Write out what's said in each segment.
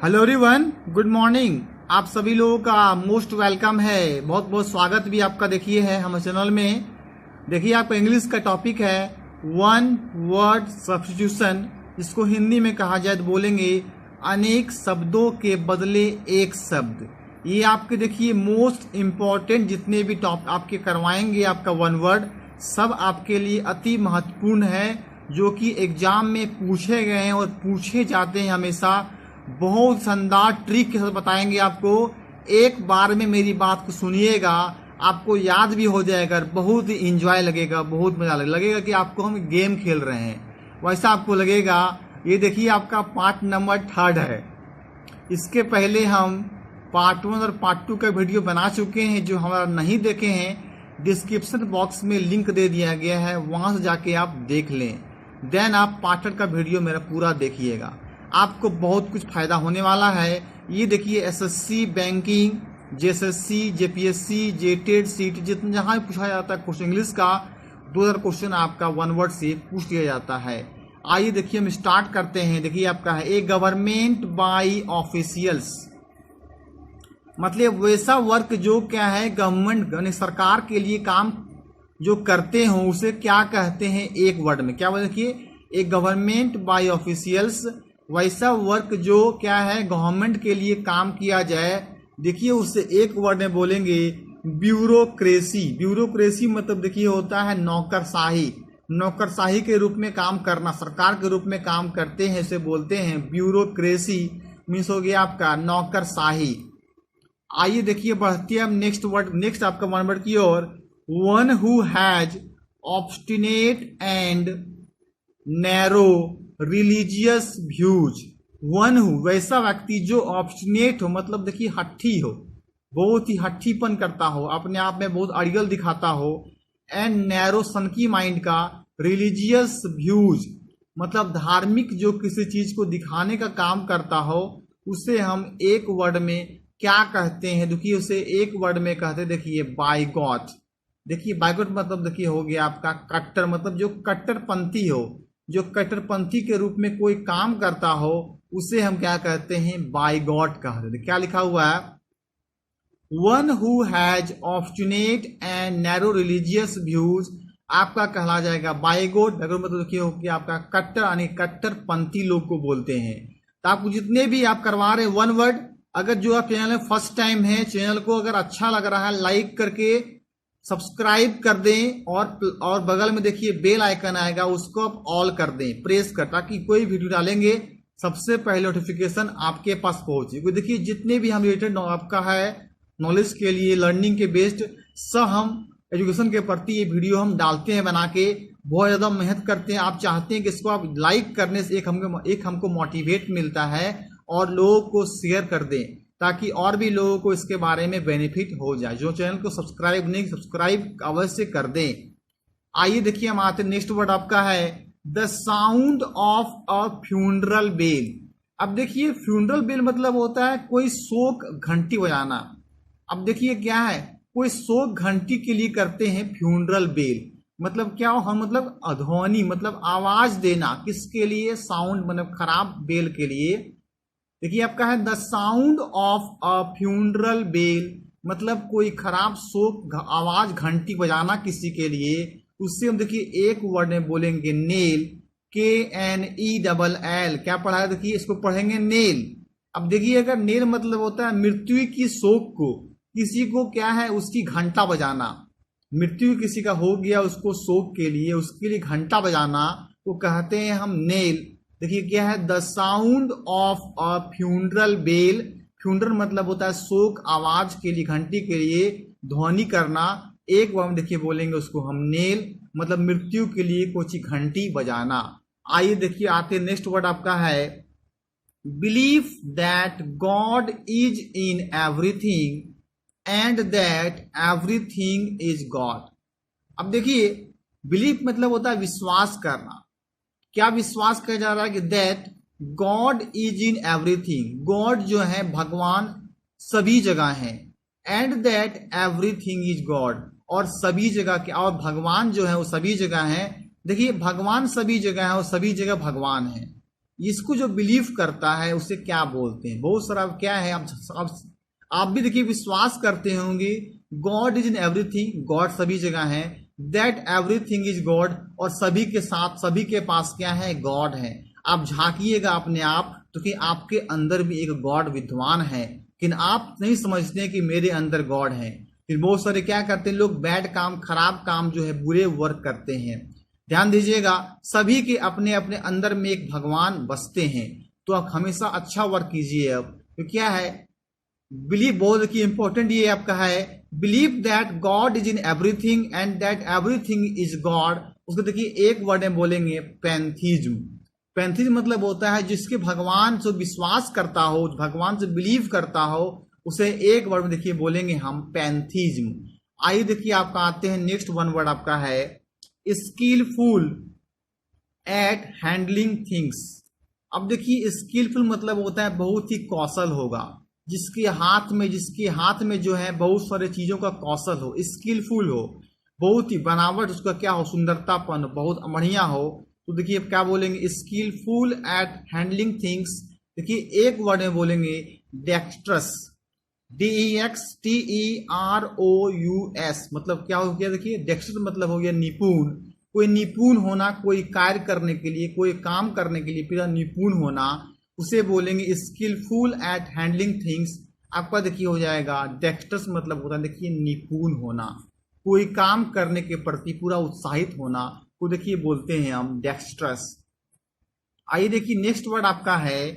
Hello everyone, good morning. आप सभी लोगों का मोस्ट वेलकम है, बहुत बहुत स्वागत भी आपका देखिए है हमारे चैनल में। देखिए आपका इंग्लिश का टॉपिक है वन वर्ड सब्स्टिट्यूशन, जिसको हिंदी में कहा जाए तो बोलेंगे अनेक शब्दों के बदले एक शब्द। ये आपके देखिए मोस्ट इम्पॉर्टेंट जितने भी टॉप आपके करवाएंगे आपका वन वर्ड, सब आपके लिए अति महत्वपूर्ण है, जो कि एग्जाम में पूछे गए हैं और पूछे जाते हैं हमेशा। बहुत शानदार ट्रिक के साथ बताएंगे आपको। एक बार में मेरी बात को सुनिएगा, आपको याद भी हो जाएगा, बहुत ही इंजॉय लगेगा, बहुत मजा लगेगा कि आपको हम गेम खेल रहे हैं, वैसा आपको लगेगा। ये देखिए आपका पार्ट नंबर 3 है। इसके पहले हम पार्ट 1 और पार्ट 2 का वीडियो बना चुके हैं। जो हमारा नहीं देखे हैं, डिस्क्रिप्शन बॉक्स में लिंक दे दिया गया है, वहां से जाके आप देख लें। देन आप पार्ट 3 का वीडियो मेरा पूरा देखिएगा, आपको बहुत कुछ फायदा होने वाला है। ये देखिए एसएससी, बैंकिंग, जेएसएससी, जेपीएससी, जेटेड, सीट, जितना जहां भी पूछा जाता है क्वेश्चन इंग्लिश का 2000 क्वेश्चन आपका वन वर्ड से पूछ लिया जाता है। आइए देखिए हम स्टार्ट करते हैं। देखिए आपका है ए गवर्नमेंट बाय ऑफिशियल्स, मतलब वैसा वर्क जो क्या है गवर्नमेंट यानी सरकार के लिए काम जो करते हो उसे क्या कहते हैं एक वर्ड में। क्या देखिए ए गवर्नमेंट बाय ऑफिशियल्स, वैसा वर्क जो क्या है गवर्नमेंट के लिए काम किया जाए, देखिए उससे एक वर्ड में बोलेंगे ब्यूरोक्रेसी। ब्यूरोक्रेसी मतलब देखिए होता है नौकरशाही। नौकरशाही के रूप में काम करना, सरकार के रूप में काम करते हैं, इसे बोलते हैं ब्यूरोक्रेसी। मीन्स हो गया आपका नौकरशाही। आइए देखिए बढ़ती है हम नेक्स्ट वर्ड, नेक्स्ट आपका वन वर्ड की ओर। One who has obstinate and narrow religious views. One who वैसा व्यक्ति जो ऑब्स्टिनेट हो, मतलब देखिए हट्ठी हो, बहुत ही हट्ठीपन करता हो, अपने आप में बहुत अड़ियल दिखाता हो। एंड नैरो सनकी माइंड का, रिलीजियस व्यूज मतलब धार्मिक जो किसी चीज को दिखाने का काम करता हो, उसे हम एक वर्ड में क्या कहते हैं। देखिए उसे एक वर्ड में कहते हैं, देखिए बाइगॉट। देखिए बाइगॉट मतलब देखिए हो गया आपका कट्टर, मतलब जो कट्टरपंथी हो, जो कट्टरपंथी के रूप में कोई काम करता हो, उसे हम क्या कहते हैं बाइगॉट कहते हैं। क्या लिखा हुआ है, one who has obstinate and narrow religious views आपका कहला जाएगा बाइगॉट। मतलब देखिए हो गया आपका कट्टर यानी कट्टरपंथी लोग को बोलते हैं। तो आपको जितने भी आप करवा रहे हैं वन वर्ड, अगर जो आप चैनल में फर्स्ट टाइम है, चैनल को अगर अच्छा लग रहा है लाइक करके सब्सक्राइब कर दें, और बगल में देखिए बेल आइकन आएगा, उसको आप ऑल कर दें, प्रेस कर, ताकि कोई वीडियो डालेंगे सबसे पहले नोटिफिकेशन आपके पास पहुंचे। क्योंकि देखिए जितने भी हम रिलेटेड आपका है नॉलेज के लिए, लर्निंग के बेस्ड सब हम एजुकेशन के प्रति ये वीडियो हम डालते हैं बना के, बहुत ज्यादा मेहनत करते हैं। आप चाहते हैं कि इसको आप लाइक करने से एक हमको मोटिवेट मिलता है, और लोगों को शेयर कर दें ताकि और भी लोगों को इसके बारे में बेनिफिट हो जाए। जो चैनल को सब्सक्राइब नहीं, सब्सक्राइब अवश्य कर दें। आइए देखिए हम आते नेक्स्ट वर्ड आपका है the sound of a funeral bell. अब देखिए फ्यूनरल बेल मतलब होता है कोई शोक घंटी बजाना। अब देखिए क्या है, कोई शोक घंटी के लिए करते हैं फ्यूनरल बेल, मतलब क्या हम मतलब अध्वनि मतलब आवाज देना, किसके लिए, साउंड मतलब खराब बेल के लिए। देखिए आपका है the sound of a funeral bell, मतलब कोई खराब शोक आवाज घंटी बजाना किसी के लिए, उससे हम देखिए एक वर्ड में बोलेंगे नेल। KNELL। क्या पढ़ा है, देखिए इसको पढ़ेंगे नेल। अब देखिए अगर नेल मतलब होता है मृत्यु की शोक को, किसी को क्या है उसकी घंटा बजाना, मृत्यु किसी का हो गया उसको शोक के लिए, उसके लिए घंटा बजाना, तो कहते हैं हम नेल। देखिए क्या है the sound of a funeral bell. Funeral मतलब होता है शोक आवाज के लिए, घंटी के लिए ध्वनि करना। एक वर्ड देखिए बोलेंगे उसको हम नेल, मतलब मृत्यु के लिए कोई घंटी बजाना। आइए देखिए आते नेक्स्ट वर्ड आपका है believe that God is in everything and that everything is God. अब देखिए बिलीफ मतलब होता है विश्वास करना। क्या विश्वास किया जा रहा है कि that God is in everything, God जो है भगवान सभी जगह है, and that everything is God, और सभी जगह के, और भगवान जो है वो सभी जगह है। देखिए भगवान सभी जगह है और सभी जगह भगवान है। इसको जो बिलीव करता है उसे क्या बोलते हैं? बहुत सारा क्या है, आप भी देखिए विश्वास करते होंगे God is in everything, God सभी जगह है, दैट एवरीथिंग इज गॉड, और सभी के साथ सभी के पास क्या है, गॉड है। आप झांकिएगा अपने आप तो कि आपके अंदर भी एक गॉड विद्वान है, लेकिन आप नहीं समझते कि मेरे अंदर गॉड है। फिर बहुत सारे क्या करते हैं लोग, बैड काम, खराब काम जो है, बुरे वर्क करते हैं। ध्यान दीजिएगा, सभी के अपने अपने अंदर में एक भगवान बसते हैं, तो आप हमेशा अच्छा वर्क कीजिए। अब तो क्या है, बिलीव, बहुत की इंपॉर्टेंट ये आपका है, believe that God is in everything and that everything is God. उसको देखिए एक वर्ड में बोलेंगे पैंथीज्म। पैंथीज्म मतलब होता है जिसके भगवान से विश्वास करता हो, भगवान से बिलीव करता हो, उसे एक वर्ड में देखिए बोलेंगे हम पैंथीज्म। आइए देखिए आपका आते हैं नेक्स्ट वन वर्ड आपका है स्किलफुल एट हैंडलिंग थिंग्स। अब देखिए स्किलफुल मतलब होता है बहुत ही कौशल होगा, जिसके हाथ में जो है बहुत सारे चीजों का कौशल हो, स्किलफुल हो, बहुत ही बनावट उसका क्या हो, सुंदरतापन बहुत बढ़िया हो। तो देखिए क्या बोलेंगे, स्किलफुल एट हैंडलिंग थिंग्स। देखिए एक वर्ड में बोलेंगे डेक्स्ट्रस, DEXTEROUS, मतलब क्या हो गया, देखिए डेक्स्ट्रस मतलब हो गया निपुण, कोई निपुण होना, कोई कार्य करने के लिए, कोई काम करने के लिए पूरा निपुण होना, उसे बोलेंगे स्किलफुल एट हैंडलिंग थिंग्स। आपका देखिए हो जाएगा डेक्स्ट्रस मतलब होता है देखिए निपुण होना, कोई काम करने के प्रति पूरा उत्साहित होना, को देखिए बोलते हैं हम डेक्स्ट्रस। आइए देखिए नेक्स्ट वर्ड आपका है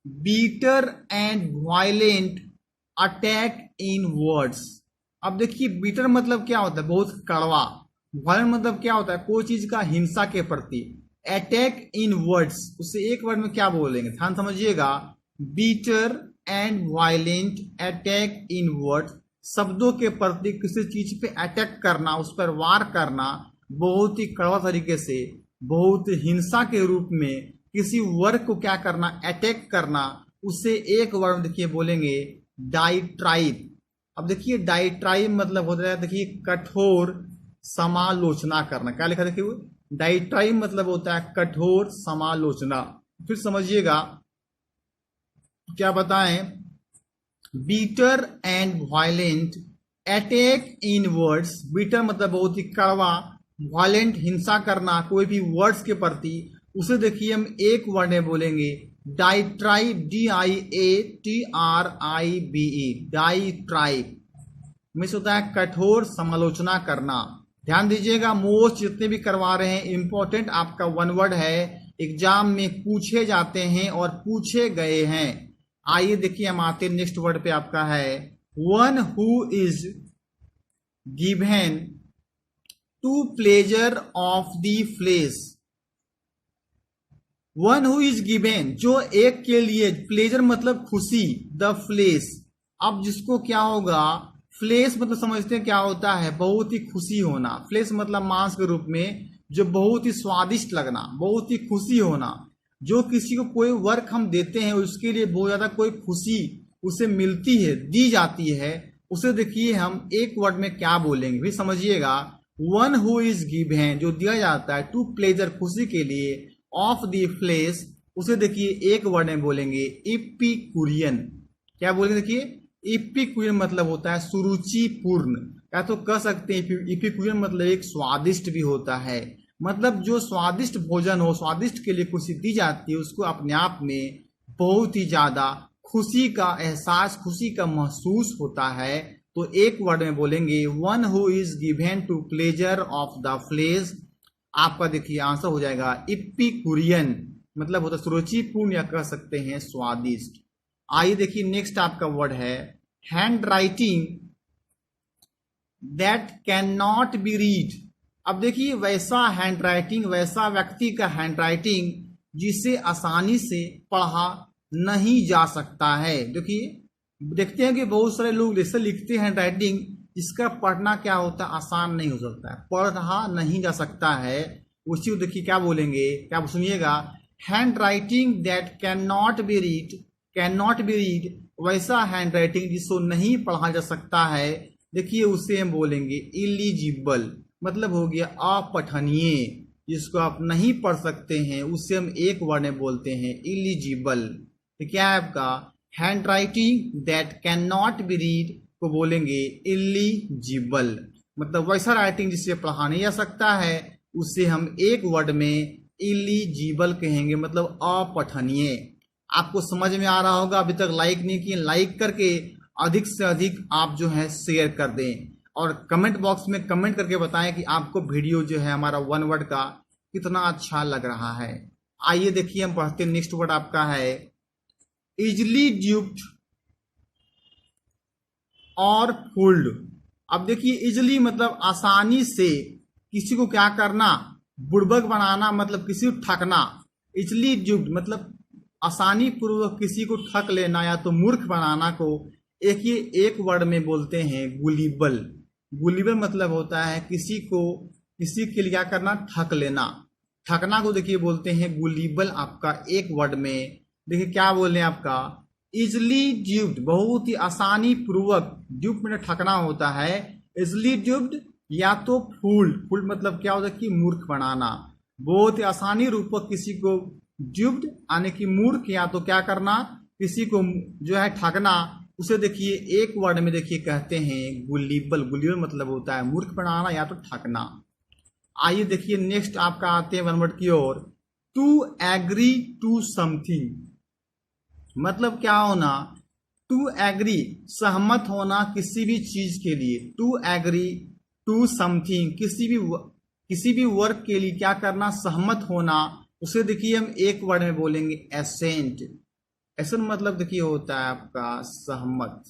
bitter and violent attack in words. अब देखिए बीटर मतलब क्या होता है, बहुत कड़वा। वायलेंट मतलब क्या होता है, कोई चीज का हिंसा के प्रति। अटैक इन वर्ड्स, उससे एक वर्ड में क्या बोलेंगे, ध्यान समझिएगा, bitter and violent attack in words, शब्दों के प्रति किसी चीज पे अटैक करना, उस पर वार करना, बहुत ही कड़वा तरीके से, बहुत हिंसा के रूप में किसी वर्ग को क्या करना, अटैक करना, उससे एक वर्ड देखिए बोलेंगे डाइट्राइब। अब देखिए डाइट्राइब मतलब होता है देखिए कठोर समालोचना करना। क्या लिखा देखिए, डाइट्राइब मतलब होता है कठोर समालोचना। फिर समझिएगा क्या बताएं, bitter and violent attack in words. Bitter मतलब बहुत ही कड़वा, वायलेंट हिंसा करना कोई भी वर्ड्स के प्रति, उसे देखिए हम एक वर्ड में बोलेंगे डाइट्राइब, DIATRIBE, डाइट्राइब में होता है कठोर समालोचना करना। ध्यान दीजिएगा, मोस्ट जितने भी करवा रहे हैं इंपॉर्टेंट आपका वन वर्ड है, एग्जाम में पूछे जाते हैं और पूछे गए हैं। आइए देखिए हम आते नेक्स्ट वर्ड पे आपका है one who is given to pleasure of the flesh. One who is given, जो एक के लिए, प्लेजर मतलब खुशी, द फ्लेश। अब जिसको क्या होगा, फ्लेश मतलब समझते हैं क्या होता है, बहुत ही खुशी होना। फ्लेश मतलब मांस के रूप में, जो बहुत ही स्वादिष्ट लगना, बहुत ही खुशी होना। जो किसी को कोई वर्क हम देते हैं उसके लिए बहुत ज्यादा कोई खुशी उसे मिलती है, दी जाती है, उसे देखिए हम एक वर्ड में क्या बोलेंगे भी समझिएगा। वन हु इज गिवन, जो दिया जाता है, टू प्लेजर खुशी के लिए, ऑफ द फ्लेश, उसे देखिए एक वर्ड में बोलेंगे इपिक्यूरियन। क्या बोलेंगे देखिए, इपिक्यूरियन मतलब होता है सुरुचिपूर्ण, या तो कह सकते हैं इपिक्यूरियन मतलब एक स्वादिष्ट भी होता है। मतलब जो स्वादिष्ट भोजन हो, स्वादिष्ट के लिए खुशी दी जाती है, उसको अपने आप में बहुत ही ज्यादा खुशी का एहसास, खुशी का महसूस होता है। तो एक वर्ड में बोलेंगे one who is given to pleasure of the flesh. आपका देखिए आंसर हो जाएगा इपिक्यूरियन, मतलब होता है सुरुचिपूर्ण या कह सकते हैं स्वादिष्ट। आइए देखिए नेक्स्ट आपका वर्ड है hand writing that can not be read. अब देखिए वैसा हैंड राइटिंग, वैसा व्यक्ति का हैंड राइटिंग जिसे आसानी से पढ़ा नहीं जा सकता है। देखिए देखते हैं कि बहुत सारे लोग जैसे लिखते हैं हैंड राइटिंग, इसका पढ़ना क्या होता है, आसान नहीं हो सकता है, पढ़ा नहीं जा सकता है। उसी को देखिए क्या बोलेंगे, क्या सुनिएगा, hand writing that can not be read, can not be read, वैसा हैंड राइटिंग जिसको नहीं पढ़ा जा सकता है, देखिए उसे हम बोलेंगे इलिजिबल, मतलब हो गया अपठनीय। जिसको आप नहीं पढ़ सकते हैं उसे हम एक वर्ड में बोलते हैं इलिजिबल। तो क्या है आपका hand writing that can not be read को बोलेंगे इलिजिबल। मतलब वैसा राइटिंग जिसे पढ़ा नहीं जा सकता है उसे हम एक वर्ड में इलिजिबल कहेंगे, मतलब अपठनीय। आपको समझ में आ रहा होगा। अभी तक लाइक नहीं किए, लाइक करके अधिक से अधिक आप जो है शेयर कर दें और कमेंट बॉक्स में कमेंट करके बताएं कि आपको वीडियो जो है हमारा वन वर्ड का कितना अच्छा लग रहा है। आइए देखिए हम पढ़ते हैं। नेक्स्ट वर्ड आपका है इजली ड्यूप्ड और फूल्ड। अब देखिए इजली मतलब आसानी से किसी को क्या करना, बुड़बक बनाना, मतलब किसी को ठगना। इजली ड्यूप्ड मतलब आसानी पूर्वक किसी को ठग लेना या तो मूर्ख बनाना को एक वर्ड में बोलते हैं गुलिबल। गुलिबल मतलब होता है किसी के लिए क्या करना, ठग लेना। ठगना को देखिए बोलते हैं गुलिबल। आपका एक वर्ड में देखिए क्या बोले आपका इजली ड्यूप्ड, बहुत ही आसानी पूर्वक। ड्यूप में ठगना होता है। इजली ड्यूप्ड या तो फूल्ड मतलब क्या होता है कि मूर्ख बनाना। बहुत ही आसानी रूपक किसी को ड्यूप्ड यानी कि मूर्ख, या तो क्या करना किसी को जो है ठगना, उसे देखिए एक वर्ड में देखिए कहते हैं गुलिबल। गुलिबल मतलब होता है मूर्ख बनाना या तो ठगना। आइए देखिए नेक्स्ट आपका आते हैं वन वर्ड की ओर। टू एग्री टू समथिंग मतलब क्या होना, टू एग्री सहमत होना किसी भी चीज के लिए। टू एग्री टू समथिंग किसी भी वर्क के लिए क्या करना, सहमत होना। उसे देखिए हम एक वर्ड में बोलेंगे एसेंट। एसेंट मतलब देखिए होता है आपका सहमत।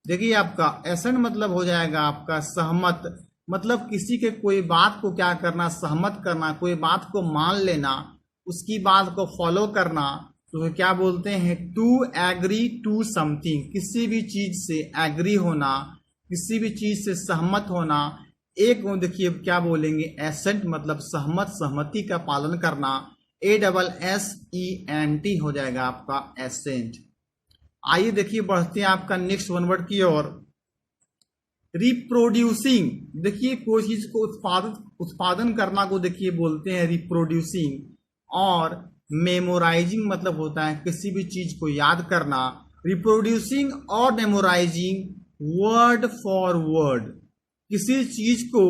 देखिए आपका एसेंट मतलब हो जाएगा आपका सहमत, मतलब किसी के कोई बात को क्या करना, सहमत करना, कोई बात को मान लेना, उसकी बात को फॉलो करना। तो क्या बोलते हैं टू एग्री टू समथिंग, किसी भी चीज से एग्री होना, किसी भी चीज से सहमत होना। एक देखिए क्या बोलेंगे एसेंट मतलब सहमत, सहमति का पालन करना। ASSENT हो जाएगा आपका एसेंट। आइए देखिए बढ़ते हैं आपका नेक्स्ट वन वर्ड की ओर। रिप्रोड्यूसिंग देखिए कोई चीज को उत्पादन करना को देखिए बोलते हैं रिप्रोड्यूसिंग। और मेमोराइजिंग मतलब होता है किसी भी चीज को याद करना। रिप्रोड्यूसिंग और मेमोराइजिंग वर्ड फॉर वर्ड, किसी चीज को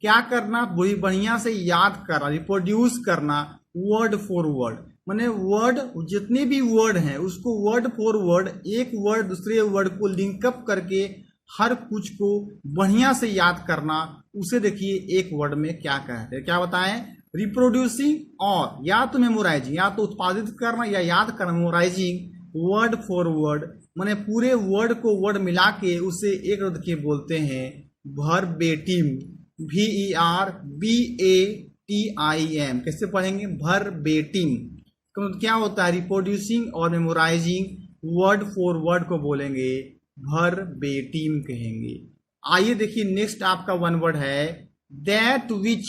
क्या करना, बड़ी बढ़िया से याद करना, रिप्रोड्यूस करना वर्ड फॉर वर्ड। माने वर्ड जितने भी वर्ड हैं उसको वर्ड फॉर वर्ड, एक वर्ड दूसरे वर्ड को लिंकअप करके हर कुछ को बढ़िया से याद करना। उसे देखिए एक वर्ड में क्या कहते हैं, क्या बताएं, रिप्रोड्यूसिंग और या तो मेमोराइजिंग, या तो उत्पादित करना या याद करना। मेमोराइजिंग वर्ड फॉर वर्ड माने पूरे वर्ड को वर्ड मिला के उसे एक देखिए बोलते हैं वर्बेटिम। VERBATIM कैसे पढ़ेंगे, वर्बेटिम। तो क्या होता है रिप्रोड्यूसिंग और मेमोराइजिंग वर्ड फॉर वर्ड को बोलेंगे वर्बेटिम कहेंगे। आइए देखिए नेक्स्ट आपका वन वर्ड है that which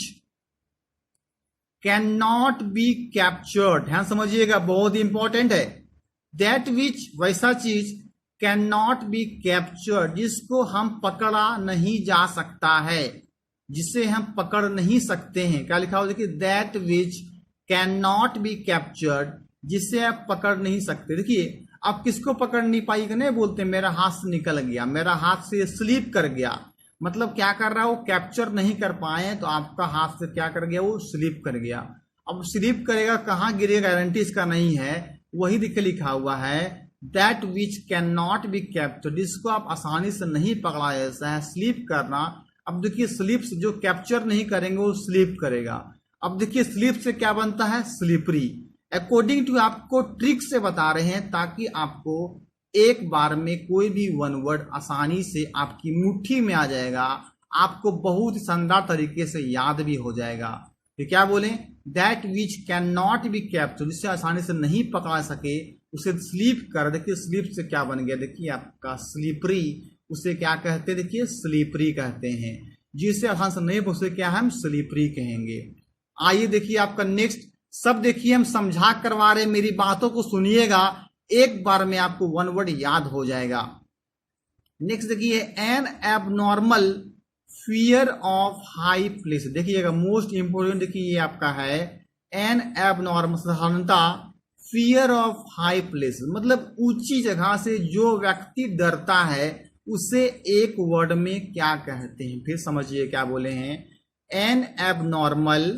can not be captured. ध्यान समझिएगा, बहुत ही इंपॉर्टेंट है। दैट विच वैसा चीज कैन नॉट बी कैप्चर्ड जिसको हम पकड़ा नहीं जा सकता है, जिसे हम पकड़ नहीं सकते हैं। क्या लिखा हो देखिए that which can not be captured, जिसे आप पकड़ नहीं सकते। देखिए अब किसको पकड़ नहीं पाई, नहीं बोलते मेरा हाथ से निकल गया, मेरा हाथ से स्लिप कर गया। मतलब क्या कर रहा है वो कैप्चर नहीं कर पाए, तो आपका हाथ से क्या कर गया, वो स्लिप कर गया। अब स्लिप करेगा कहाँ गिरेगा गारंटी इसका नहीं है, वही देखिए लिखा हुआ है that which can not be captured, जिसको आप आसानी से नहीं पकड़ा जैसा है, स्लिप करना। अब देखिए स्लिप से जो कैप्चर नहीं करेंगे वो स्लिप करेगा। अब देखिए स्लिप से क्या बनता है, स्लिपरी। अकॉर्डिंग टू आपको ट्रिक से बता रहे हैं ताकि आपको एक बार में कोई भी वन वर्ड आसानी से आपकी मुट्ठी में आ जाएगा, आपको बहुत ही शानदार तरीके से याद भी हो जाएगा। तो क्या बोले that which can not be capture, जिससे आसानी से नहीं पकड़ा सके उसे स्लीप कर। देखिए स्लीप से क्या बन गया, देखिए आपका स्लीपरी। उसे क्या कहते हैं, देखिए स्लीपरी कहते हैं। जिससे आसान से नहीं उसे क्या हम स्लीपरी कहेंगे। आइए देखिए आपका नेक्स्ट सब देखिए हम समझा करवा रहे, मेरी बातों को सुनिएगा, एक बार में आपको वन वर्ड याद हो जाएगा। नेक्स्ट देखिए N abnormal fear of high place, देखिएगा मोस्ट इंपोर्टेंट, देखिए ये आपका है एन एबनॉर्मल, साधारणता, फियर ऑफ हाई प्लेस मतलब ऊंची जगह से जो व्यक्ति डरता है उसे एक वर्ड में क्या कहते हैं, फिर समझिए क्या बोले हैं, N abnormal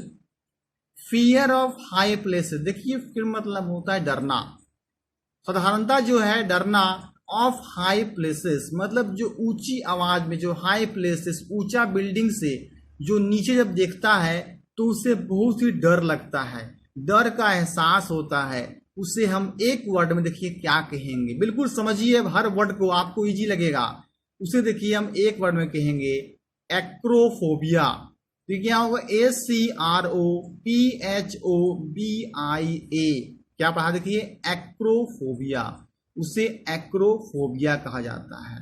fear of high place, देखिए फिर मतलब होता है डरना, साधारणता जो है डरना ऑफ हाई प्लेसेस मतलब जो ऊंची आवाज में, जो हाई प्लेसेस ऊंचा बिल्डिंग से जो नीचे जब देखता है तो उसे बहुत ही डर लगता है, डर का एहसास होता है, उसे हम एक वर्ड में देखिए क्या कहेंगे, बिल्कुल समझिए हर वर्ड को, आपको इजी लगेगा, उसे देखिए हम एक वर्ड में कहेंगे एक्रोफोबिया, तो क्या होगा ACROPHOBIA, क्या पढ़ा देखिए एक्रोफोबिया, उसे एक्रोफोबिया कहा जाता है।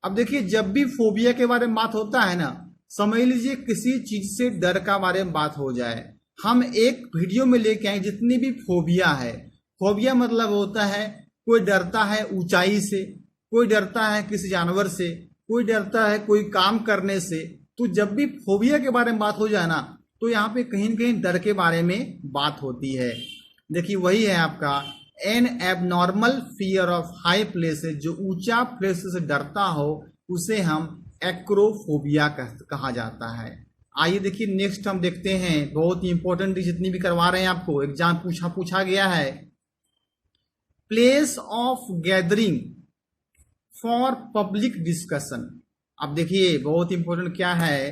अब देखिए जब भी फोबिया के बारे में बात होता है ना, समझ लीजिए किसी चीज से डर का बारे में बात हो जाए, हम एक वीडियो में लेके आए जितनी भी फोबिया है, फोबिया मतलब होता है कोई डरता है ऊंचाई से, कोई डरता है किसी जानवर से, कोई डरता है कोई काम करने से, तो जब भी फोबिया के बारे में बात हो जाए ना तो यहाँ पे कहीं न कहीं डर के बारे में बात होती है। देखिए वही है आपका N abnormal fear of high places, जो ऊंचा प्लेस से डरता हो उसे हम एक्रोफोबिया कहा जाता है। आइए देखिए नेक्स्ट हम देखते हैं, बहुत ही इंपॉर्टेंट जितनी भी करवा रहे हैं आपको एग्जाम पूछा गया है, place of gathering for public discussion. अब देखिए बहुत इंपॉर्टेंट क्या है,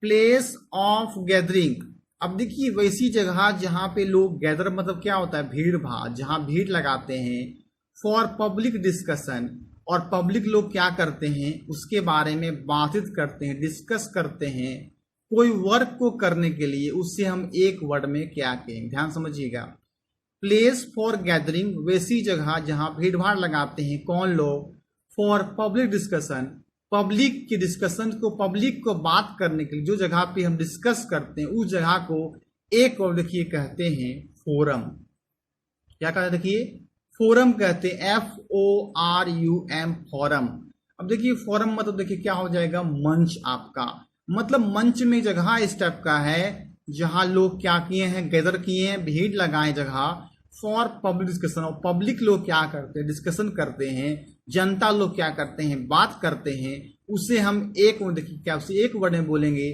प्लेस ऑफ गैदरिंग, अब देखिए वैसी जगह जहां पे लोग गैदर मतलब क्या होता है भीड़ भाड़, जहां भीड़ लगाते हैं, फॉर पब्लिक डिस्कशन, और पब्लिक लोग क्या करते हैं उसके बारे में बातचीत करते हैं, डिस्कस करते हैं, कोई वर्क को करने के लिए, उससे हम एक वर्ड में क्या कहेंगे, ध्यान समझिएगा, प्लेस फॉर गैदरिंग वैसी जगह जहां भीड़ भाड़ लगाते हैं कौन लोग, फॉर पब्लिक डिस्कशन, पब्लिक की डिस्कशन को, पब्लिक को बात करने के लिए जो जगह पे हम डिस्कस करते हैं उस जगह को एक और देखिए कहते हैं फोरम, क्या कहते हैं देखिए फोरम कहते हैं, FORUM फोरम। अब देखिए फोरम मतलब देखिए क्या हो जाएगा, मंच आपका, मतलब मंच में जगह इस टाइप का है जहां लोग क्या किए हैं, गैदर किए हैं, भीड़ लगाए जगह, फॉर पब्लिक डिस्कशन, और पब्लिक लोग क्या करते हैं डिस्कशन करते हैं, जनता लोग क्या करते हैं बात करते हैं, उसे हम एक देखिए क्या, उसे एक वर्ड में बोलेंगे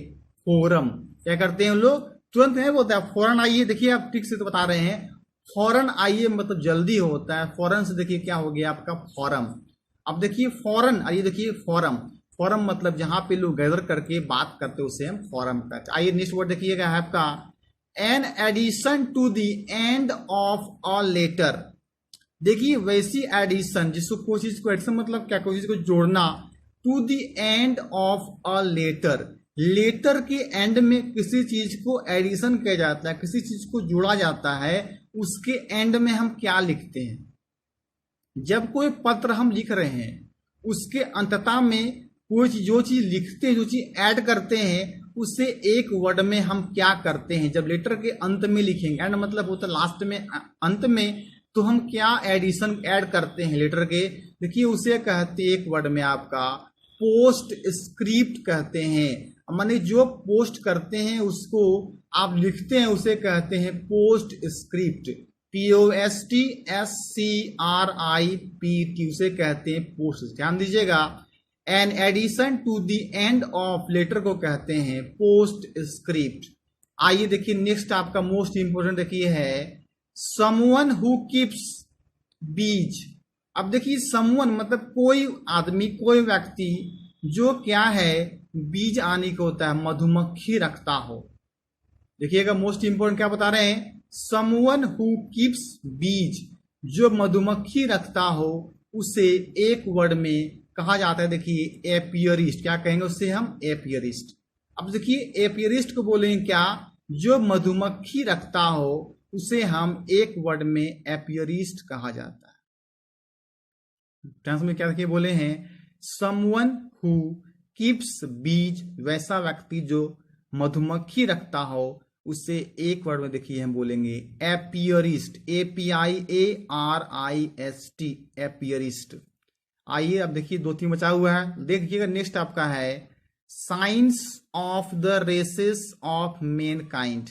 फोरम। क्या करते हैं लोग तुरंत नहीं बोलते हैं फौरन आइए, देखिए आप ठीक से तो बता रहे हैं, फौरन आइए मतलब जल्दी होता है, फौरन से देखिए क्या हो गया आपका फॉरम। अब देखिए फौरन आइए, देखिए फॉरम, फॉरम मतलब जहां पे लोग गैदर करके बात करते हैं उसे हम फॉरम कहते हैं। आइए नेक्स्ट वर्ड देखिएगा है आपका an addition to the end of a letter, देखिए वैसी एडिशन जिसको कोई चीज को, एडिशन मतलब क्या, कोई चीज को जोड़ना, to the end of a letter, letter के एंड में किसी चीज को एडिशन किया जाता है, किसी चीज को जोड़ा जाता है, उसके एंड में हम क्या लिखते हैं, जब कोई पत्र हम लिख रहे हैं उसके अंततः में कोई जो चीज लिखते हैं, जो चीज ऐड करते हैं, उसे एक वर्ड में हम क्या करते हैं, जब लेटर के अंत में लिखेंगे, एंड मतलब होता है लास्ट में, अंत में, तो हम क्या एडिशन ऐड करते हैं लेटर के, देखिए उसे कहते हैं एक वर्ड में आपका पोस्ट स्क्रिप्ट कहते हैं, माने जो पोस्ट करते हैं उसको आप लिखते हैं उसे कहते हैं पोस्ट स्क्रिप्ट, POSTSCRIPT, उसे कहते हैं पोस्ट, ध्यान दीजिएगा, an addition to the end of letter को कहते हैं पोस्ट स्क्रिप्ट। आइए देखिए नेक्स्ट आपका मोस्ट इंपोर्टेंट देखिए है समवन हु कीप्स बीज। अब देखिए समवन मतलब कोई आदमी, कोई व्यक्ति जो क्या है बीज आने को होता है, मधुमक्खी रखता हो, देखिएगा मोस्ट इंपोर्टेंट क्या बता रहे हैं, समवन हु कीप्स बीज, जो मधुमक्खी रखता हो उसे एक वर्ड में कहा जाता है, देखिए एपियरिस्ट, क्या कहेंगे उससे हम एपियरिस्ट। अब देखिए एपियरिस्ट को बोलेंगे क्या, जो मधुमक्खी रखता हो उसे हम एक वर्ड में एपियरिस्ट कहा जाता है। ट्रांस में क्या देखिए बोले हैं समवन हु कीप्स बीज, वैसा व्यक्ति जो मधुमक्खी रखता हो उसे एक वर्ड में देखिए हम बोलेंगे एपियरिस्ट, APIARIST एपियरिस्ट। आइए अब देखिए 2-3 बचा हुआ है, देखिएगा नेक्स्ट आपका है science of the races of mankind.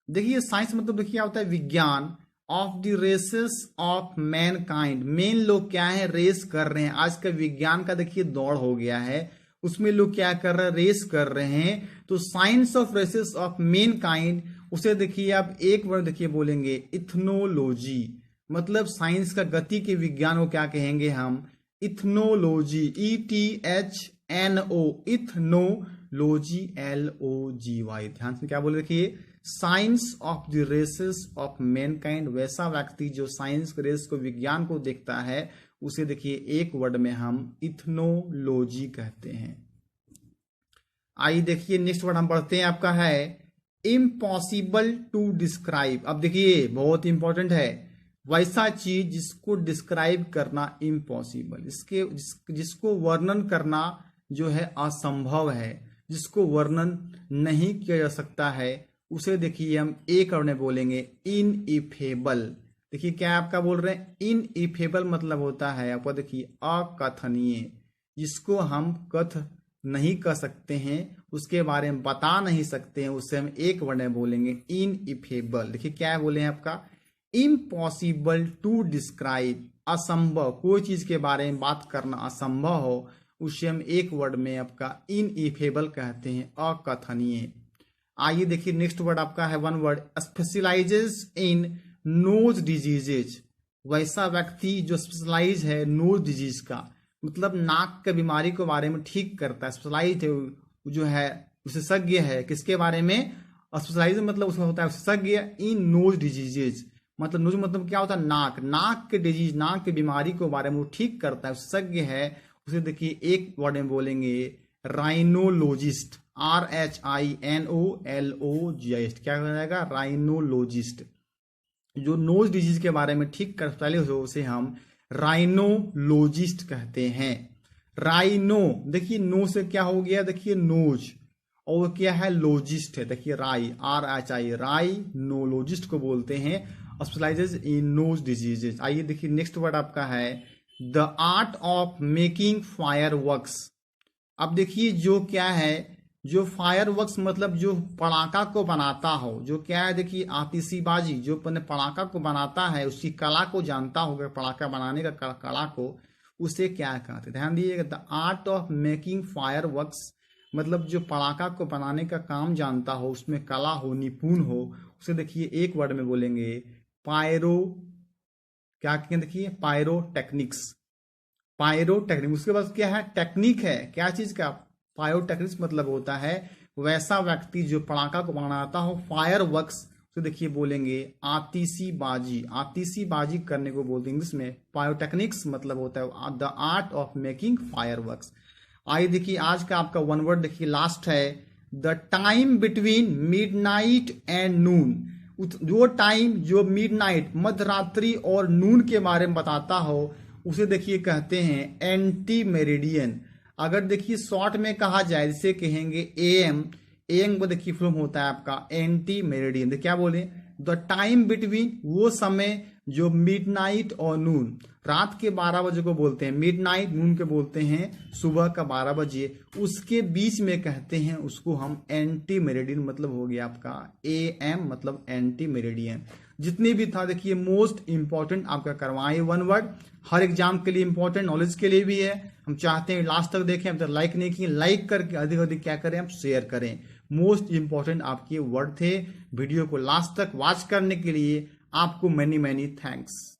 देखिए साइंस मतलब देखिए क्या होता है, विज्ञान, of the races of mankind, men लोग क्या है, रेस कर रहे हैं। आज का विज्ञान का देखिए दौड़ हो गया है, उसमें लोग क्या कर रहे हैं, रेस कर रहे हैं। तो science of races of mankind, उसे देखिए आप एक वर्ड देखिए बोलेंगे इथनोलॉजी, मतलब साइंस का गति के विज्ञान को क्या कहेंगे हम, इथनोलॉजी, ETHNO, इथनोलॉजी, LOGY। ध्यान से क्या बोले देखिए, science of the races of mankind, वैसा व्यक्ति जो साइंस रेस को, विज्ञान को देखता है, उसे देखिए एक वर्ड में हम इथनोलॉजी कहते हैं। आइए देखिए नेक्स्ट वर्ड हम पढ़ते हैं, आपका है इम्पॉसिबल टू डिस्क्राइब। अब देखिए बहुत इंपॉर्टेंट है, वैसा चीज जिसको डिस्क्राइब करना इम्पॉसिबल, जिसको वर्णन करना जो है असंभव है, जिसको वर्णन नहीं किया जा सकता है, उसे देखिए हम एक और में बोलेंगे इनइफेबल। देखिए क्या आपका बोल रहे हैं, इनइफेबल मतलब होता है आपका देखिए अकथनीय, जिसको हम कथ नहीं कर सकते हैं, उसके बारे में बता नहीं सकते हैं, उसे हम एक वर्ड में बोलेंगे इनइफेबल। देखिए क्या बोले हैं आपका, इम्पॉसिबल टू डिस्क्राइब, असंभव, कोई चीज के बारे में बात करना असंभव हो, उसे हम एक वर्ड में आपका इनइफेबल कहते हैं, अकथनीय। आइए देखिए नेक्स्ट वर्ड आपका है वन वर्ड, स्पेशलाइजेस इन नोज डिजीजेज। वैसा व्यक्ति जो स्पेशलाइज है नोज डिजीज का, मतलब नाक के बीमारी के बारे में ठीक करता है, स्पेशलाइज है, जो है विशेषज्ञ है, किसके बारे में, स्पेशलाइज मतलब उसमें होता है विशेषज्ञ इन नोज डिजीजेज, मतलब नोज मतलब क्या होता है, नाक, नाक के डिजीज, नाक की बीमारी के बारे में वो ठीक करता है, विशेषज्ञ है, उसे देखिए एक वर्ड में बोलेंगे राइनोलॉजिस्ट, RHINOLOGIST। क्या हो जाएगा, राइनोलॉजिस्ट। जो नोज डिजीज के बारे में ठीक कर पहले उसे हम राइनोलॉजिस्ट कहते हैं। राइनो, देखिए नो से क्या हो गया, देखिए नोज, और क्या है, लॉजिस्ट है, देखिए राई, RHI, राइनोलॉजिस्ट को बोलते हैं, स्पेशलाइजेस इन नोज डिजीजेज। आइए देखिए नेक्स्ट वर्ड आपका है the art of making fireworks. अब देखिए जो क्या है, जो फायरवर्क्स मतलब जो पटाखा को बनाता हो, जो क्या है देखिए आतिशबाजी, जो पटाखा को बनाता है, उसकी कला को जानता होगा, पटाखा बनाने का कला को, उसे क्या कहते हैं, ध्यान दीजिएगा, the art of making fireworks, मतलब जो पटाखा को बनाने का काम जानता हो, उसमें कला हो, निपुण हो, उसे देखिए एक वर्ड में बोलेंगे पायरो, क्या कहेंगे देखिए, पायरोटेक्निक्स, पायरोटेक्निक। उसके बाद क्या है, टेक्निक है, क्या चीज का, पायरोटेक्निक्स मतलब होता है वैसा व्यक्ति जो पटाखा को बनाता हो, फायर वर्क्स, तो देखिए बोलेंगे आतिशीबाजी, आतिशीबाजी करने को बोलते हैं इंग्लिश में पायरोटेक्निक्स, मतलब होता है the art of making fireworks. आइए देखिए आज का आपका वन वर्ड देखिए लास्ट है the time between midnight and noon. जो टाइम, जो मिडनाइट, मध्यरात्रि और नून के बारे में बताता हो, उसे देखिए कहते हैं एंटी मेरिडियन। अगर देखिए शॉर्ट में कहा जाए, जैसे कहेंगे AM, AM को देखिए फॉर्म होता है आपका एंटी मेरिडियन। तो क्या बोले, द टाइम बिटवीन, वो समय जो मिडनाइट और नून, रात के 12 बजे को बोलते हैं मिडनाइट, नून के बोलते हैं सुबह का 12 बजे, उसके बीच में कहते हैं उसको हम एंटी मेरिडियन, मतलब हो गया आपका AM, मतलब एंटी मेरिडियन। जितने भी था देखिए मोस्ट इंपॉर्टेंट आपका करवाए वन वर्ड, हर एग्जाम के लिए इंपॉर्टेंट, नॉलेज के लिए भी है। हम चाहते हैं लास्ट तक देखें, हम तो लाइक नहीं किए, लाइक करके अधिक अधिक क्या करें, हम शेयर करें। मोस्ट इंपॉर्टेंट आपके वर्ड थे। वीडियो को लास्ट तक वॉच करने के लिए आपको मैनी मैनी थैंक्स।